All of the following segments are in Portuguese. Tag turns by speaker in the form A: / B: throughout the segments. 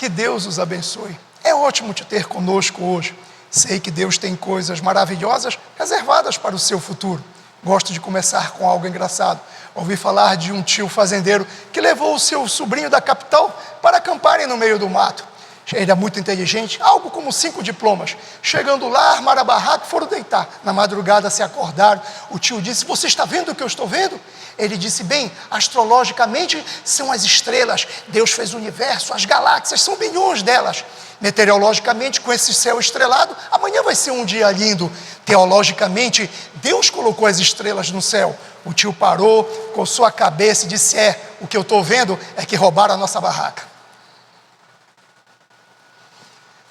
A: Que Deus os abençoe. É ótimo te ter conosco hoje. Sei que Deus tem coisas maravilhosas reservadas para o seu futuro. Gosto de começar com algo engraçado. Ouvi falar de um tio fazendeiro que levou o seu sobrinho da capital para acamparem no meio do mato. Ele é muito inteligente, algo como 5 diplomas. Chegando lá, armaram a barraca e foram deitar. Na madrugada se acordaram. O tio disse: você está vendo o que eu estou vendo? Ele disse: bem, astrologicamente são as estrelas. Deus fez o universo, as galáxias, são bilhões delas. Meteorologicamente, com esse céu estrelado, amanhã vai ser um dia lindo. Teologicamente, Deus colocou as estrelas no céu. O tio parou, coçou a cabeça e disse: o que eu estou vendo é que roubaram a nossa barraca.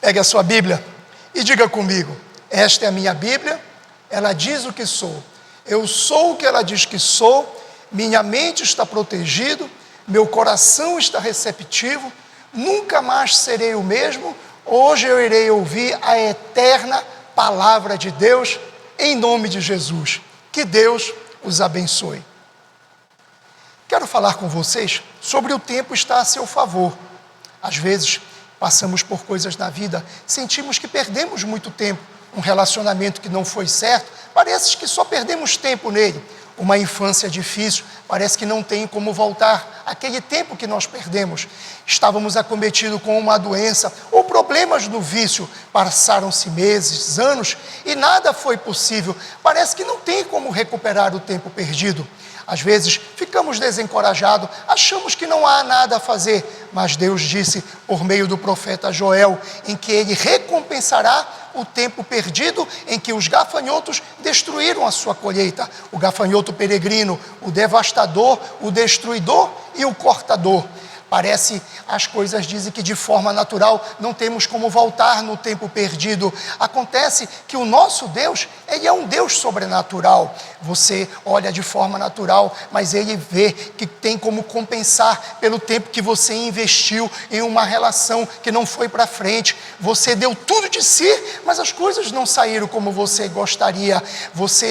A: Pegue a sua Bíblia e diga comigo: esta é a minha Bíblia, ela diz o que sou. Eu sou o que ela diz que sou, minha mente está protegida, meu coração está receptivo, nunca mais serei o mesmo. Hoje eu irei ouvir a eterna palavra de Deus, em nome de Jesus. Que Deus os abençoe. Quero falar com vocês sobre o tempo estar a seu favor. Às vezes, passamos por coisas na vida, sentimos que perdemos muito tempo. Um relacionamento que não foi certo, parece que só perdemos tempo nele. Uma infância difícil, parece que não tem como voltar aquele tempo que nós perdemos. Estávamos acometidos com uma doença ou problemas no vício, passaram-se meses, anos e nada foi possível. Parece que não tem como recuperar o tempo perdido. Às vezes ficamos desencorajados, achamos que não há nada a fazer, mas Deus disse por meio do profeta Joel, em que ele recompensará o tempo perdido em que os gafanhotos destruíram a sua colheita. O gafanhoto peregrino, o devastador, o destruidor e o cortador. Parece, as coisas dizem que de forma natural não temos como voltar no tempo perdido. Acontece que o nosso Deus, Ele é um Deus sobrenatural. Você olha de forma natural, mas Ele vê que tem como compensar pelo tempo que você investiu em uma relação que não foi para frente. Você deu tudo de si, mas as coisas não saíram como você gostaria.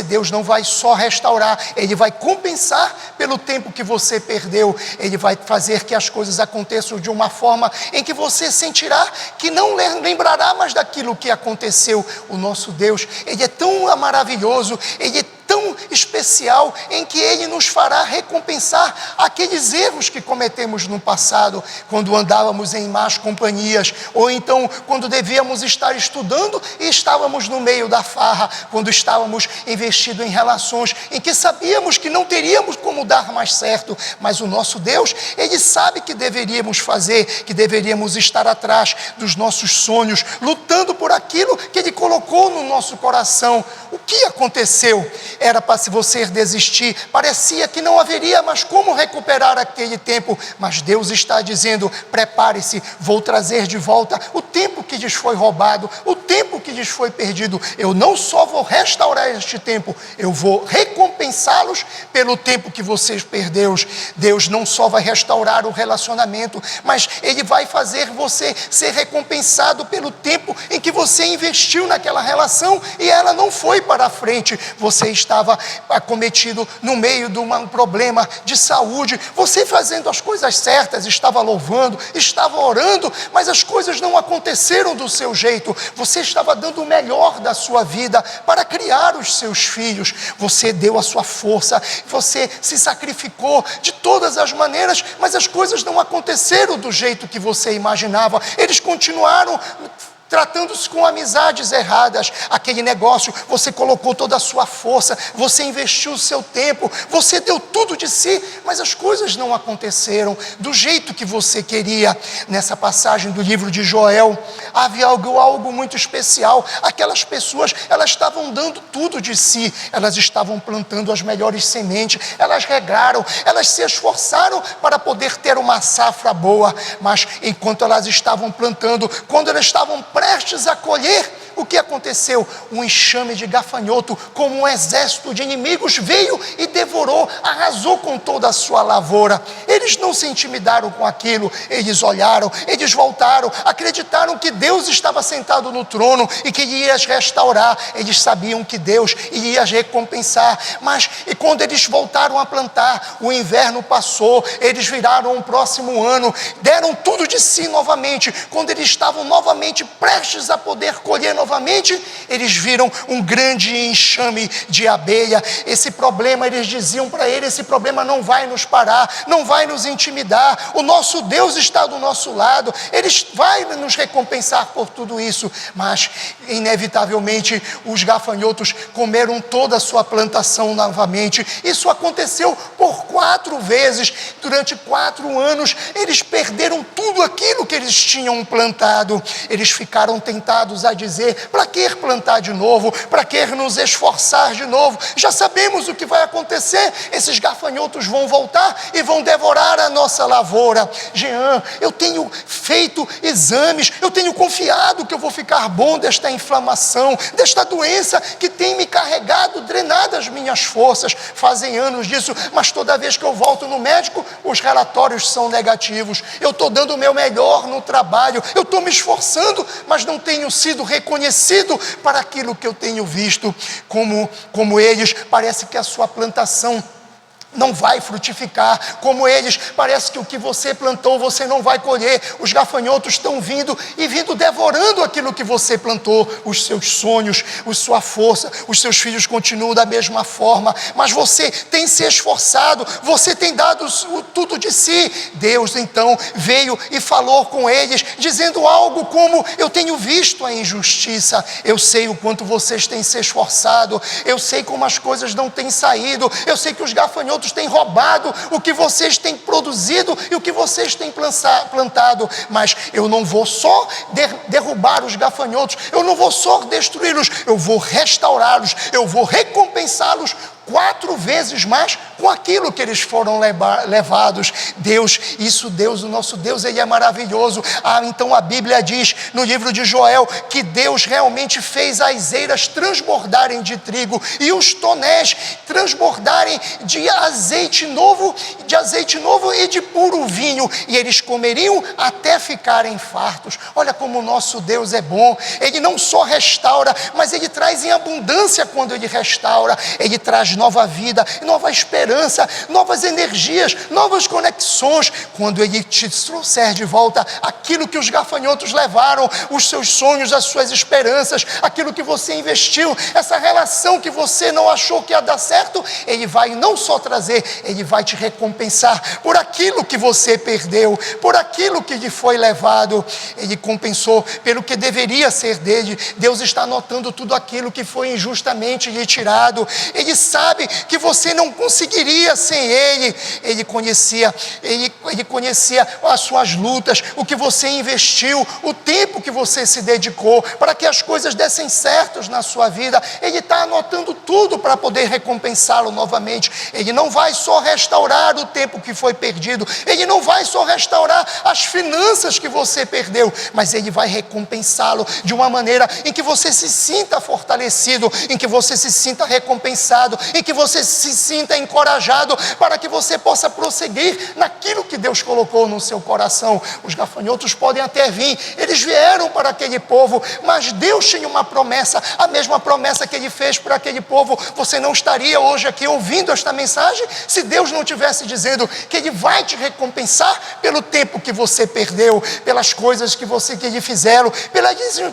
A: Deus não vai só restaurar, Ele vai compensar pelo tempo que você perdeu. Ele vai fazer que as coisas aconteçam de uma forma em que você sentirá que não lembrará mais daquilo que aconteceu. O nosso Deus, Ele é tão maravilhoso, Ele é tão especial, em que Ele nos fará recompensar aqueles erros que cometemos no passado, quando andávamos em más companhias, ou então quando devíamos estar estudando e estávamos no meio da farra, quando estávamos investidos em relações em que sabíamos que não teríamos como dar mais certo, mas o nosso Deus, Ele sabe que deveríamos fazer, que deveríamos estar atrás dos nossos sonhos, lutando por aquilo que Ele colocou no nosso coração. O que aconteceu? Era para se você desistir, parecia que não haveria mais como recuperar aquele tempo, mas Deus está dizendo: prepare-se, vou trazer de volta o tempo que lhes foi roubado, o tempo que lhes foi perdido. Eu não só vou restaurar este tempo, eu vou recompensá-los pelo tempo que vocês perderam. Deus não só vai restaurar o relacionamento, mas Ele vai fazer você ser recompensado pelo tempo em que você investiu naquela relação e ela não foi para frente. Você estava acometido no meio de um problema de saúde, você fazendo as coisas certas, estava louvando, estava orando, mas as coisas não aconteceram do seu jeito. Você estava dando o melhor da sua vida para criar os seus filhos, você deu a sua força, você se sacrificou de todas as maneiras, mas as coisas não aconteceram do jeito que você imaginava. Eles continuaram tratando-se com amizades erradas. Aquele negócio, você colocou toda a sua força, você investiu o seu tempo, você deu tudo de si, mas as coisas não aconteceram do jeito que você queria. Nessa passagem do livro de Joel, havia algo muito especial. Aquelas pessoas, elas estavam dando tudo de si, elas estavam plantando as melhores sementes, elas regaram, elas se esforçaram para poder ter uma safra boa, mas enquanto elas estavam plantando, quando elas estavam prestes a colher, o que aconteceu? Um enxame de gafanhoto, como um exército de inimigos, veio e devorou, arrasou com toda a sua lavoura. Eles não se intimidaram com aquilo, eles olharam, eles voltaram, acreditaram que Deus estava sentado no trono e que ia as restaurar. Eles sabiam que Deus iria as recompensar, mas e quando eles voltaram a plantar, o inverno passou, eles viraram um próximo ano, deram tudo de si novamente. Quando eles estavam novamente prestes a poder colher novamente, eles viram um grande enxame de abelha. Esse problema, eles diziam para ele, esse problema não vai nos parar, não vai nos intimidar, o nosso Deus está do nosso lado, Ele vai nos recompensar por tudo isso. Mas inevitavelmente os gafanhotos comeram toda a sua plantação novamente. Isso aconteceu por 4 vezes, durante 4 anos eles perderam tudo aquilo que eles tinham plantado. Eles ficaram tentados a dizer: para que plantar de novo? Para que nos esforçar de novo? Já sabemos o que vai acontecer, esses gafanhotos vão voltar e vão devorar a nossa lavoura. Jean, eu tenho feito exames, eu tenho confiado que eu vou ficar bom desta inflamação, desta doença que tem me carregado, drenado as minhas forças. Fazem anos disso, mas toda vez que eu volto no médico, os relatórios são negativos. Eu estou dando o meu melhor no trabalho, eu estou me esforçando, mas não tenho sido reconhecido para aquilo que eu tenho visto. Como eles, parece que a sua plantação não vai frutificar. Como eles, parece que o que você plantou, você não vai colher. Os gafanhotos estão vindo devorando aquilo que você plantou, os seus sonhos, a sua força. Os seus filhos continuam da mesma forma, mas você tem se esforçado, você tem dado tudo de si. Deus então veio e falou com eles, dizendo algo como: eu tenho visto a injustiça, eu sei o quanto vocês têm se esforçado, eu sei como as coisas não têm saído, eu sei que os gafanhotos têm roubado o que vocês têm produzido e o que vocês têm plantado, mas eu não vou só derrubar os gafanhotos, eu não vou só destruí-los, eu vou restaurá-los, eu vou recompensá-los 4 vezes mais com aquilo que eles foram levados. Deus, o nosso Deus, Ele é maravilhoso. Então a Bíblia diz no livro de Joel que Deus realmente fez as eiras transbordarem de trigo e os tonéis transbordarem de azeite novo e de puro vinho, e eles comeriam até ficarem fartos. Olha como o nosso Deus é bom. Ele não só restaura, mas Ele traz em abundância. Quando Ele restaura, Ele traz nova vida, nova esperança, novas energias, novas conexões. Quando Ele te trouxer de volta aquilo que os gafanhotos levaram, os seus sonhos, as suas esperanças, aquilo que você investiu, essa relação que você não achou que ia dar certo, Ele vai não só trazer, Ele vai te recompensar por aquilo que você perdeu, por aquilo que lhe foi levado. Ele compensou pelo que deveria ser dele. Deus está anotando tudo aquilo que foi injustamente lhe tirado. Ele sabe que você não conseguiria sem Ele. Ele conhecia as suas lutas, o que você investiu, o tempo que você se dedicou para que as coisas dessem certos na sua vida. Ele está anotando tudo para poder recompensá-lo novamente. Ele não vai só restaurar o tempo que foi perdido, Ele não vai só restaurar as finanças que você perdeu, mas Ele vai recompensá-lo de uma maneira em que você se sinta fortalecido, em que você se sinta recompensado, em que você se sinta encorajado para que você possa prosseguir naquilo que Deus colocou no seu coração. Os gafanhotos podem até vir, eles vieram para aquele povo, mas Deus tinha uma promessa, a mesma promessa que Ele fez para aquele povo. Você não estaria hoje aqui ouvindo esta mensagem se Deus não tivesse dizendo que Ele vai te recompensar pelo tempo que você perdeu, pelas coisas que lhe fizeram,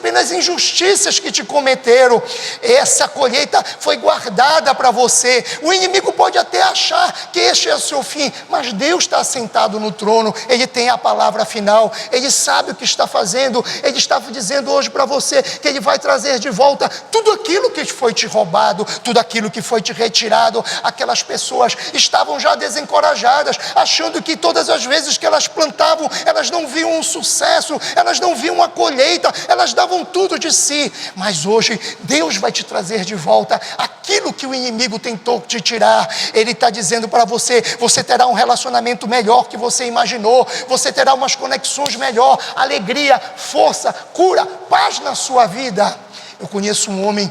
A: pelas injustiças que te cometeram. Essa colheita foi guardada para você. O inimigo pode até achar que este é o seu fim, mas Deus está sentado no trono, Ele tem a palavra final, Ele sabe o que está fazendo. Ele está dizendo hoje para você que Ele vai trazer de volta tudo aquilo que foi te roubado, tudo aquilo que foi te retirado. Aquelas pessoas estavam já desencorajadas, achando que todas as vezes que elas plantavam, elas não viam um sucesso, elas não viam uma colheita, elas davam tudo de si. Mas hoje Deus vai te trazer de volta aquilo aquilo que o inimigo tentou te tirar. Ele está dizendo para você, você terá um relacionamento melhor que você imaginou, você terá umas conexões melhor, alegria, força, cura, paz na sua vida. Eu conheço um homem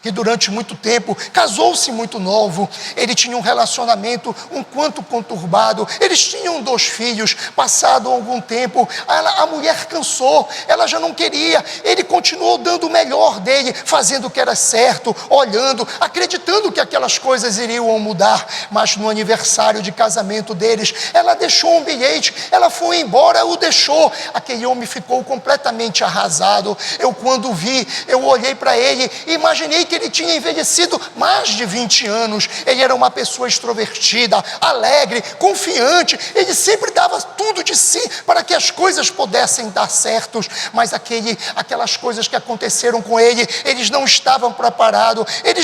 A: que durante muito tempo, casou-se muito novo, ele tinha um relacionamento um quanto conturbado, eles tinham 2 filhos, passado algum tempo, a mulher cansou, ela já não queria, ele continuou dando o melhor dele, fazendo o que era certo, olhando, acreditando que aquelas coisas iriam mudar, mas no aniversário de casamento deles, ela deixou um bilhete, ela foi embora, o deixou, aquele homem ficou completamente arrasado. Eu quando vi, eu olhei para ele e imaginei que ele tinha envelhecido mais de 20 anos, ele era uma pessoa extrovertida, alegre, confiante, ele sempre dava tudo de si para que as coisas pudessem dar certo, mas aquelas coisas que aconteceram com ele, eles não estavam preparados, ele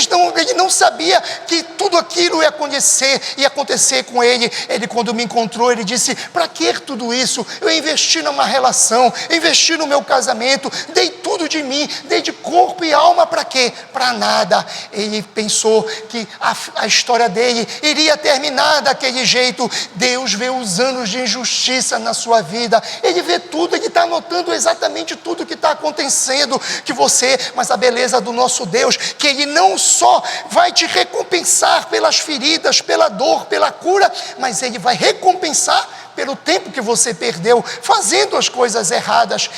A: não sabia que tudo aquilo ia acontecer com ele. Ele quando me encontrou, ele disse, para que tudo isso? Eu investi numa relação, investi no meu casamento, dei tudo de mim, dei de corpo e alma, para quê? Para nada. Ele pensou que a história dele iria terminar daquele jeito. Deus vê os anos de injustiça na sua vida, ele vê tudo, ele está notando exatamente tudo que está acontecendo, mas a beleza do nosso Deus, que ele não só vai te recompensar pelas feridas, pela dor, pela cura, mas ele vai recompensar pelo tempo que você perdeu, fazendo as coisas erradas,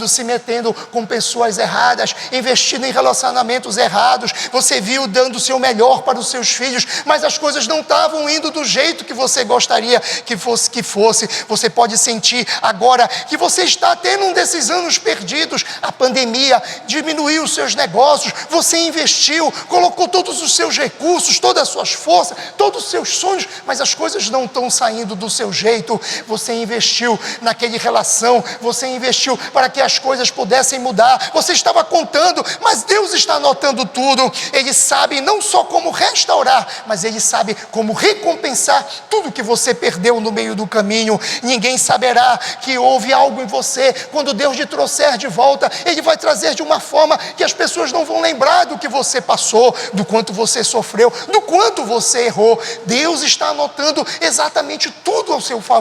A: se metendo com pessoas erradas, investindo em relacionamentos errados. Você viu dando o seu melhor para os seus filhos, mas as coisas não estavam indo do jeito que você gostaria que fosse. Você pode sentir agora que você está tendo um desses anos perdidos. A pandemia diminuiu os seus negócios, você investiu, colocou todos os seus recursos, todas as suas forças, todos os seus sonhos, mas as coisas não estão saindo do seu jeito. Você investiu naquela relação, você investiu para que as coisas pudessem mudar, você estava contando, mas Deus está anotando tudo. Ele sabe não só como restaurar, mas Ele sabe como recompensar tudo que você perdeu no meio do caminho. Ninguém saberá que houve algo em você. Quando Deus te trouxer de volta, Ele vai trazer de uma forma que as pessoas não vão lembrar do que você passou, do quanto você sofreu, do quanto você errou. Deus está anotando exatamente tudo ao seu favor.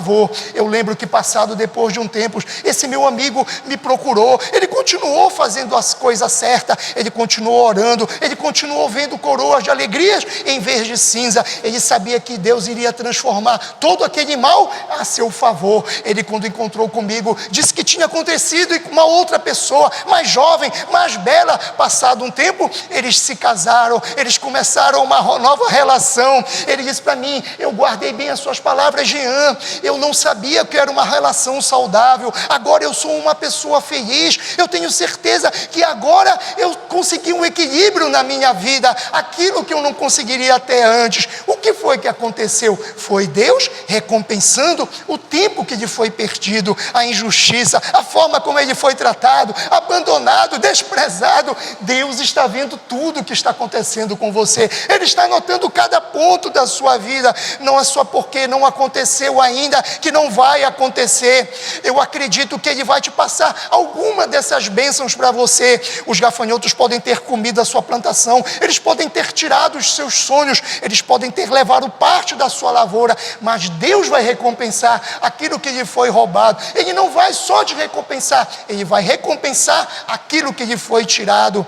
A: Eu lembro que passado depois de um tempo, esse meu amigo me procurou, ele continuou fazendo as coisas certas, ele continuou orando, ele continuou vendo coroas de alegrias em vez de cinza. Ele sabia que Deus iria transformar todo aquele mal a seu favor. Ele quando encontrou comigo, disse que tinha acontecido com uma outra pessoa, mais jovem, mais bela. Passado um tempo, eles se casaram, eles começaram uma nova relação. Ele disse para mim, eu guardei bem as suas palavras, Jean, eu não sabia que era uma relação saudável, agora eu sou uma pessoa feliz, eu tenho certeza que agora eu consegui um equilíbrio na minha vida, aquilo que eu não conseguiria até antes. O que foi que aconteceu? Foi Deus recompensando o tempo que lhe foi perdido, a injustiça, a forma como ele foi tratado, abandonado, desprezado. Deus está vendo tudo o que está acontecendo com você, Ele está anotando cada ponto da sua vida. Não é só porque não aconteceu ainda que não vai acontecer. Eu acredito que Ele vai te passar alguma dessas bênçãos para você. Os gafanhotos podem ter comido a sua plantação, eles podem ter tirado os seus sonhos, eles podem ter levado parte da sua lavoura, mas Deus vai recompensar aquilo que lhe foi roubado. Ele não vai só te recompensar, Ele vai recompensar aquilo que lhe foi tirado.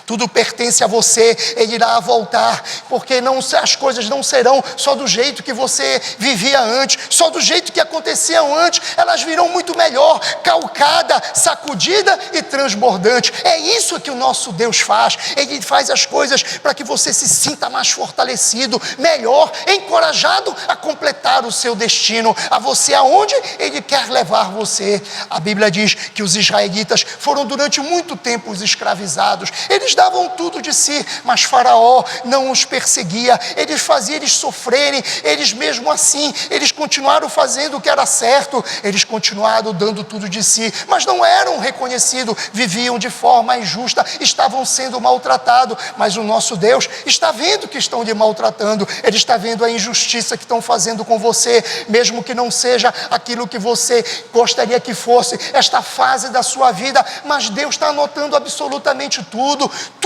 A: Tudo pertence a você, Ele irá voltar, porque as coisas não serão só do jeito que você vivia antes, só do jeito que aconteciam antes, elas virão muito melhor, calcada, sacudida e transbordante. É isso que o nosso Deus faz. Ele faz as coisas para que você se sinta mais fortalecido, melhor, encorajado a completar o seu destino, a você aonde Ele quer levar você. A Bíblia diz que os israelitas foram durante muito tempo escravizados. Eles davam tudo de si, mas Faraó não os perseguia, eles faziam eles sofrerem, eles mesmo assim, eles continuaram fazendo o que era certo, eles continuaram dando tudo de si, mas não eram reconhecidos, viviam de forma injusta, estavam sendo maltratados, mas o nosso Deus está vendo que estão lhe maltratando, Ele está vendo a injustiça que estão fazendo com você, mesmo que não seja aquilo que você gostaria que fosse, esta fase da sua vida, mas Deus está anotando absolutamente tudo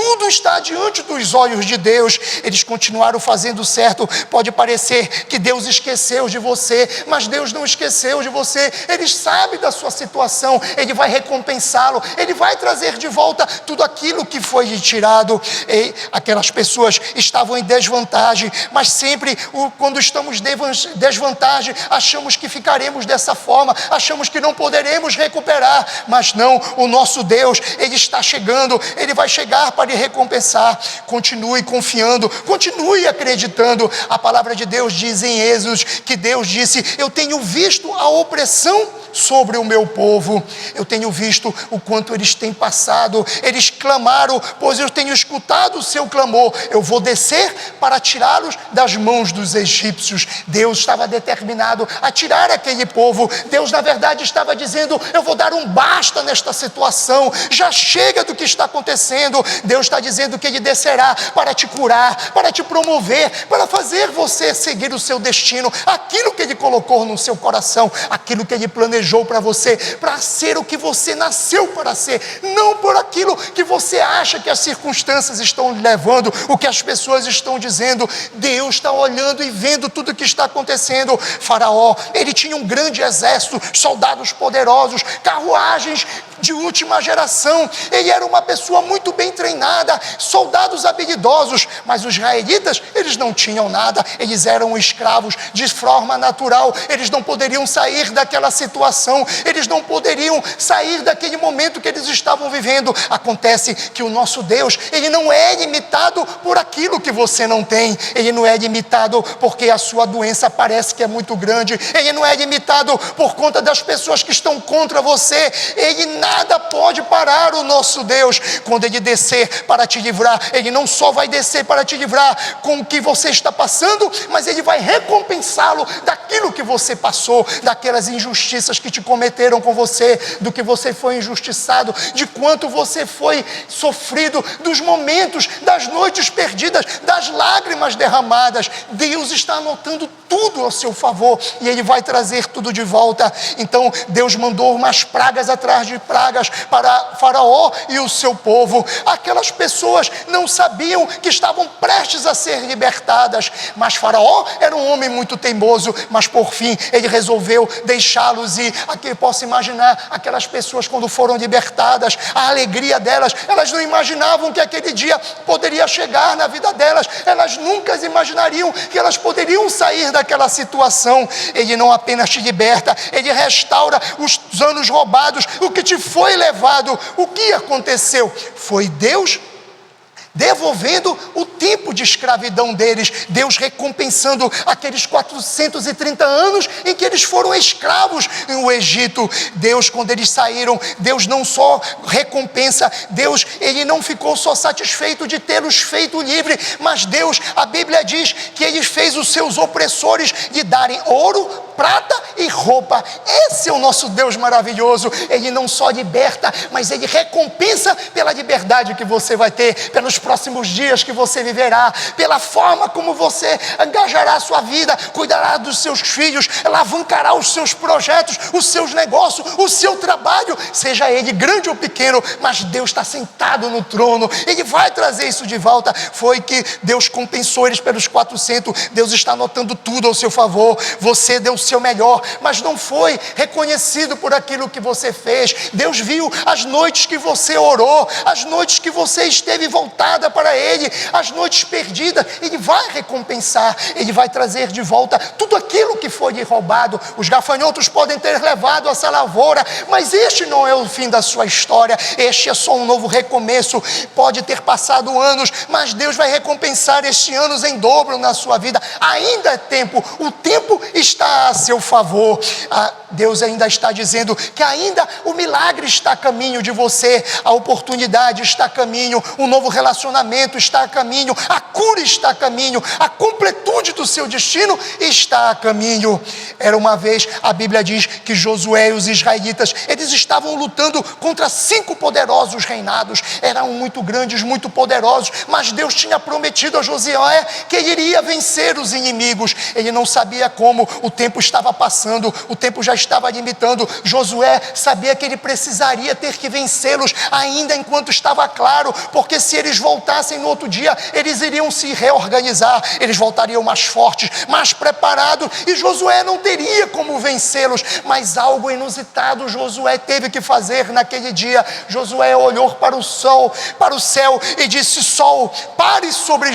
A: tudo está diante dos olhos de Deus. Eles continuaram fazendo certo. Pode parecer que Deus esqueceu de você, mas Deus não esqueceu de você. Ele sabe da sua situação, Ele vai recompensá-lo, Ele vai trazer de volta tudo aquilo que foi lhe tirado. E aquelas pessoas estavam em desvantagem, mas sempre quando estamos em desvantagem, achamos que ficaremos dessa forma, achamos que não poderemos recuperar, mas não, o nosso Deus, Ele está chegando, Ele vai chegar para lhe recompensar. Continue confiando, continue acreditando. A palavra de Deus diz em Êxodo que Deus disse: eu tenho visto a opressão sobre o meu povo, eu tenho visto o quanto eles têm passado, eles clamaram, pois eu tenho escutado o seu clamor, eu vou descer para tirá-los das mãos dos egípcios. Deus estava determinado a tirar aquele povo. Deus na verdade estava dizendo: eu vou dar um basta nesta situação, já chega do que está acontecendo. Deus está dizendo que Ele descerá para te curar, para te promover, para fazer você seguir o seu destino, aquilo que Ele colocou no seu coração, aquilo que Ele planejou para você, para ser o que você nasceu para ser, não por aquilo que você acha que as circunstâncias estão levando, o que as pessoas estão dizendo. Deus está olhando e vendo tudo o que está acontecendo. Faraó, ele tinha um grande exército, soldados poderosos, carruagens de última geração, ele era uma pessoa muito bem treinada, soldados habilidosos, mas os israelitas, eles não tinham nada, eles eram escravos de forma natural, eles não poderiam sair daquela situação, eles não poderiam sair daquele momento que eles estavam vivendo. Acontece que o nosso Deus, Ele não é limitado por aquilo que você não tem, Ele não é limitado porque a sua doença parece que é muito grande, Ele não é limitado por conta das pessoas que estão contra você. Ele nada pode parar o nosso Deus. Quando Ele descer para te livrar, Ele não só vai descer para te livrar com o que você está passando, mas Ele vai recompensá-lo daquilo que você passou, daquelas injustiças que te cometeram com você, do que você foi injustiçado, de quanto você foi sofrido, dos momentos, das noites perdidas, das lágrimas derramadas. Deus está anotando tudo ao seu favor e Ele vai trazer tudo de volta. Então Deus mandou umas pragas atrás de pragas para Faraó e o seu povo. Aquelas pessoas não sabiam que estavam prestes a ser libertadas, mas Faraó era um homem muito teimoso, mas por fim ele resolveu deixá-los ir. Aqui eu posso imaginar aquelas pessoas quando foram libertadas, a alegria delas, elas não imaginavam que aquele dia poderia chegar na vida delas, elas nunca imaginariam que elas poderiam sair daquela situação. Ele não apenas te liberta, Ele restaura os anos roubados, o que te foi levado. O que aconteceu? Foi Deus devolvendo o tempo de escravidão deles, Deus recompensando aqueles 430 anos em que eles foram escravos no Egito. Deus, quando eles saíram, Deus não só recompensa, Deus, Ele não ficou só satisfeito de tê-los feito livre, mas Deus, a Bíblia diz que Ele fez os seus opressores lhe darem ouro, prata e roupa. Esse é o nosso Deus maravilhoso. Ele não só liberta, mas Ele recompensa pela liberdade que você vai ter, pelos próximos dias que você viverá, pela forma como você engajará a sua vida, cuidará dos seus filhos, alavancará os seus projetos, os seus negócios, o seu trabalho, seja ele grande ou pequeno, mas Deus está sentado no trono, Ele vai trazer isso de volta. Foi que Deus compensou eles pelos 400, Deus está anotando tudo ao seu favor. Você deu o seu melhor, mas não foi reconhecido por aquilo que você fez. Deus viu as noites que você orou, as noites que você esteve voltado para Ele, as noites perdidas. Ele vai recompensar, Ele vai trazer de volta tudo aquilo que foi lhe roubado. Os gafanhotos podem ter levado essa lavoura, mas este não é o fim da sua história, este é só um novo recomeço. Pode ter passado anos, mas Deus vai recompensar estes anos em dobro na sua vida. Ainda é tempo, o tempo está a seu favor. Deus ainda está dizendo que ainda o milagre está a caminho de você, a oportunidade está a caminho, o novo relacionamento está a caminho, a cura está a caminho, a completude do seu destino está a caminho. Era uma vez, a Bíblia diz que Josué e os israelitas, eles estavam lutando contra 5 poderosos reinados, eram muito grandes, muito poderosos, mas Deus tinha prometido a Josué que ele iria vencer os inimigos. Ele não sabia como, o tempo estava passando, o tempo já estava limitando. Josué sabia que ele precisaria ter que vencê-los ainda enquanto estava claro, porque se eles voltassem no outro dia, eles iriam se reorganizar, eles voltariam mais fortes, mais preparados, e Josué não teria como vencê-los. Mas algo inusitado Josué teve que fazer naquele dia. Josué olhou para o sol, para o céu, e disse: sol, pare sobre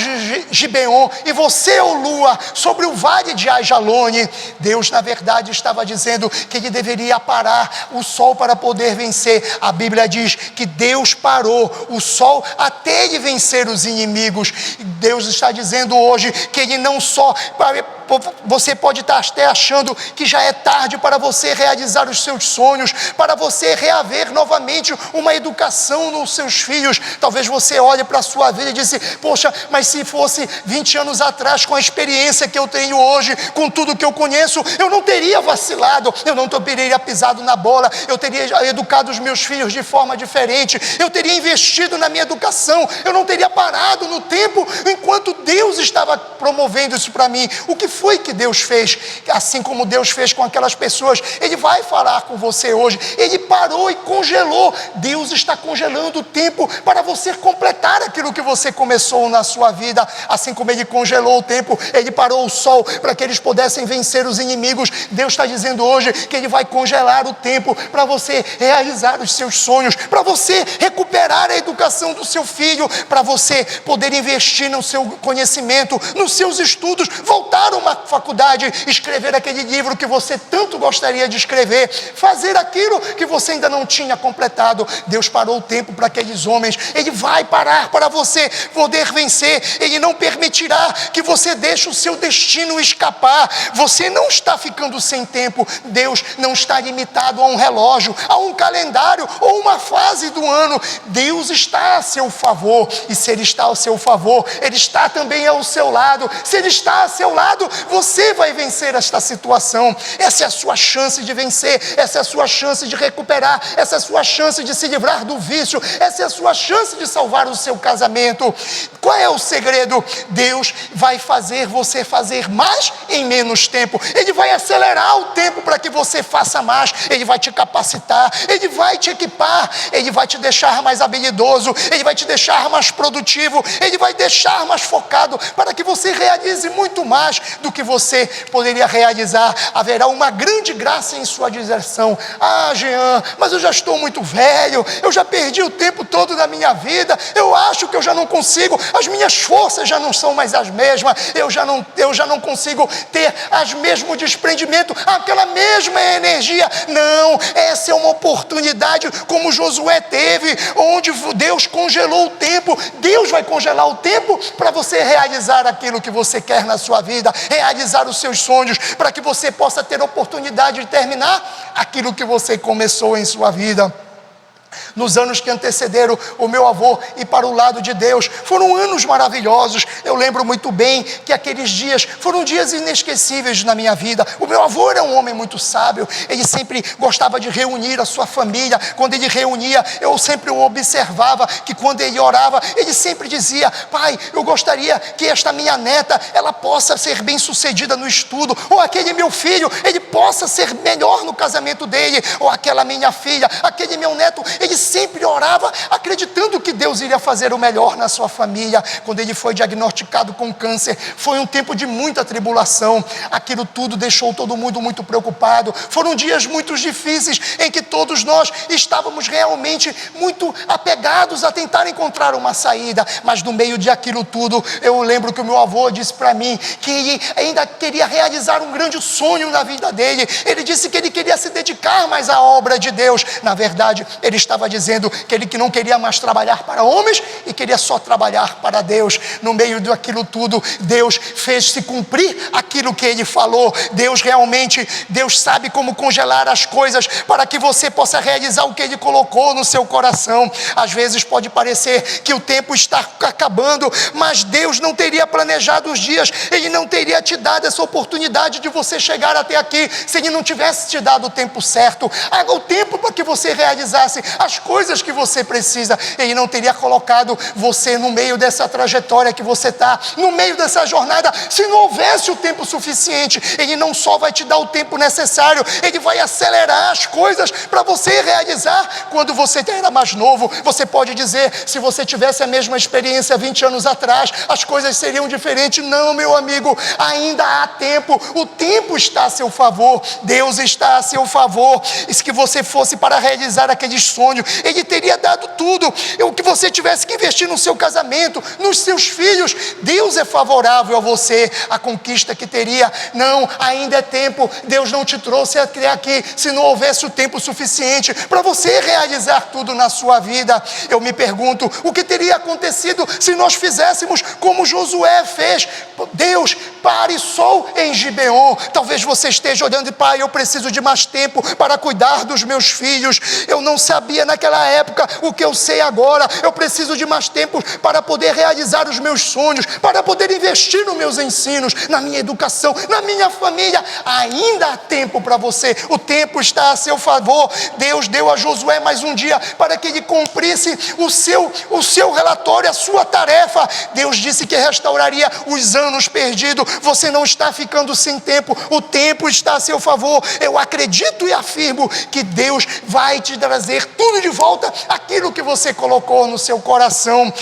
A: Gibeon, e você, ó lua, sobre o vale de Ajalone. Deus, na verdade, estava dizendo que ele deveria parar o sol para poder vencer. A Bíblia diz que Deus parou o sol até ele vencer os inimigos. Deus está dizendo hoje que ele não só... Você pode estar até achando que já é tarde para você realizar os seus sonhos, para você reaver novamente uma educação nos seus filhos. Talvez você olhe para a sua vida e disse: poxa, mas se fosse 20 anos atrás, com a experiência que eu tenho hoje, com tudo que eu conheço, eu não teria vacilado, eu não teria pisado na bola, eu teria educado os meus filhos de forma diferente, eu teria investido na minha educação, eu não teria parado no tempo enquanto Deus estava promovendo isso para mim. O que foi que Deus fez? Assim como Deus fez com aquelas pessoas, Ele vai falar com você hoje. Ele parou e congelou. Deus está congelando o tempo para você completar aquilo que você começou na sua vida. Assim como Ele congelou o tempo, Ele parou o sol para que eles pudessem vencer os inimigos. Deus está dizendo hoje que Ele vai congelar o tempo para você realizar os seus sonhos, para você recuperar a educação do seu filho, para você poder investir no seu conhecimento, nos seus estudos, voltar a uma faculdade, escrever aquele livro que você tanto gostaria de escrever, fazer aquilo que você ainda não tinha completado. Deus parou o tempo para aqueles homens. Ele vai parar para você poder vencer. Ele não permitirá que você deixe o seu destino escapar. Você não está ficando sem tempo. Deus não está limitado a um relógio, a um calendário ou uma fase do ano. Deus está a seu favor, e se Ele está ao seu favor, Ele está também ao seu lado. Se Ele está a seu lado, você vai vencer esta situação. Essa é a sua chance de vencer, essa é a sua chance de recuperar, essa é a sua chance de se livrar do vício, essa é a sua chance de salvar o seu casamento. Qual é o segredo? Deus vai fazer você fazer mais em menos tempo. Ele vai acelerar o tempo para que você faça mais. Ele vai te capacitar, Ele vai te equipar, Ele vai te deixar mais habilidoso, Ele vai te deixar mais produtivo, Ele vai deixar mais focado para que você realize muito mais do que você poderia realizar. Haverá uma grande graça em sua direção. Ah, Jean, mas eu já estou muito velho, eu já perdi o tempo todo da minha vida, eu acho que eu já não consigo, as minhas forças já não são mais as mesmas, eu já não consigo ter as mesmo desprendimento, aquela mesma energia. Não, essa é uma oportunidade como Josué teve, onde Deus congelou o tempo. Deus vai congelar o tempo para você realizar aquilo que você quer na sua vida, realizar os seus sonhos, para que você possa ter a oportunidade de terminar aquilo que você começou em sua vida. Nos anos que antecederam o meu avô ir para o lado de Deus, foram anos maravilhosos. Eu lembro muito bem que aqueles dias foram dias inesquecíveis na minha vida. O meu avô era um homem muito sábio, ele sempre gostava de reunir a sua família. Quando ele reunia, eu sempre o observava, que quando ele orava, ele sempre dizia: pai, eu gostaria que esta minha neta, ela possa ser bem sucedida no estudo, ou aquele meu filho, ele possa ser melhor no casamento dele, ou aquela minha filha, aquele meu neto. Ele sempre orava acreditando que Deus iria fazer o melhor na sua família. Quando ele foi diagnosticado com câncer, foi um tempo de muita tribulação. Aquilo tudo deixou todo mundo muito preocupado. Foram dias muito difíceis em que todos nós estávamos realmente muito apegados a tentar encontrar uma saída. Mas no meio de aquilo tudo, eu lembro que o meu avô disse para mim que ele ainda queria realizar um grande sonho na vida dele. Ele disse que ele queria se dedicar mais à obra de Deus. Na verdade, ele estava dizendo que ele não queria mais trabalhar para homens e queria só trabalhar para Deus. No meio daquilo tudo, Deus fez se cumprir aquilo que ele falou. Deus sabe como congelar as coisas para que você possa realizar o que ele colocou no seu coração. Às vezes pode parecer que o tempo está acabando, mas Deus não teria planejado os dias, Ele não teria te dado essa oportunidade de você chegar até aqui se Ele não tivesse te dado o tempo certo, o tempo para que você realizasse as coisas que você precisa. Ele não teria colocado você no meio dessa trajetória que você está, no meio dessa jornada, se não houvesse o tempo suficiente. Ele não só vai te dar o tempo necessário, Ele vai acelerar as coisas para você realizar. Quando você era mais novo, você pode dizer, se você tivesse a mesma experiência 20 anos atrás, as coisas seriam diferentes. Não, meu amigo, ainda há tempo, o tempo está a seu favor, Deus está a seu favor. E se que você fosse para realizar aqueles sonhos, Ele teria dado tudo. O que você tivesse que investir no seu casamento, nos seus filhos, Deus é favorável a você, a conquista que teria. Não, ainda é tempo. Deus não te trouxe até aqui se não houvesse o tempo suficiente para você realizar tudo na sua vida. Eu me pergunto, o que teria acontecido se nós fizéssemos como Josué fez? Deus, pare sol em Gibeon. Talvez você esteja olhando e, pai, eu preciso de mais tempo para cuidar dos meus filhos. Eu não sabia naquela época o que eu sei agora. Eu preciso de mais tempo para poder realizar os meus sonhos, para poder investir nos meus ensinos, na minha educação, na minha família. Ainda há tempo para você. O tempo está a seu favor. Deus deu a Josué mais um dia para que ele cumprisse o seu relatório, a sua tarefa. Deus disse que restauraria os anos perdidos. Você não está ficando sem tempo. O tempo está a seu favor. Eu acredito e afirmo que Deus vai te trazer tudo de volta, aquilo que você colocou no seu coração.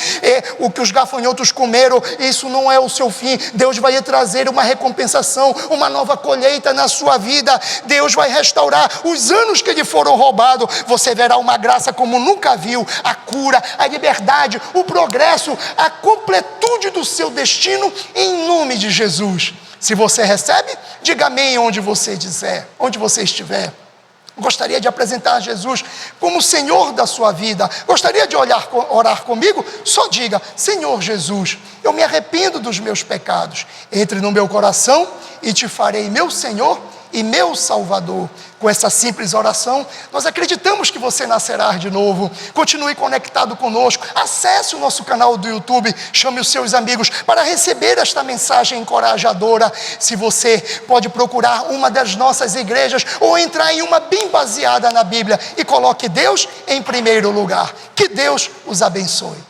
A: O que os gafanhotos comeram, isso não é o seu fim. Deus vai lhe trazer uma recompensação, uma nova colheita na sua vida. Deus vai restaurar os anos que lhe foram roubados. Você verá uma graça como nunca viu, a cura, a liberdade, o progresso, a completude do seu destino, em nome de Jesus. Se você recebe, diga amém onde você estiver. Gostaria de apresentar Jesus como Senhor da sua vida? Gostaria de orar comigo? Só diga, Senhor Jesus, eu me arrependo dos meus pecados. Entre no meu coração e te farei meu Senhor e meu Salvador. Com essa simples oração, nós acreditamos que você nascerá de novo. Continue conectado conosco. Acesse o nosso canal do YouTube. Chame os seus amigos para receber esta mensagem encorajadora. Se você pode procurar uma das nossas igrejas ou entrar em uma bem baseada na Bíblia e coloque Deus em primeiro lugar. Que Deus os abençoe.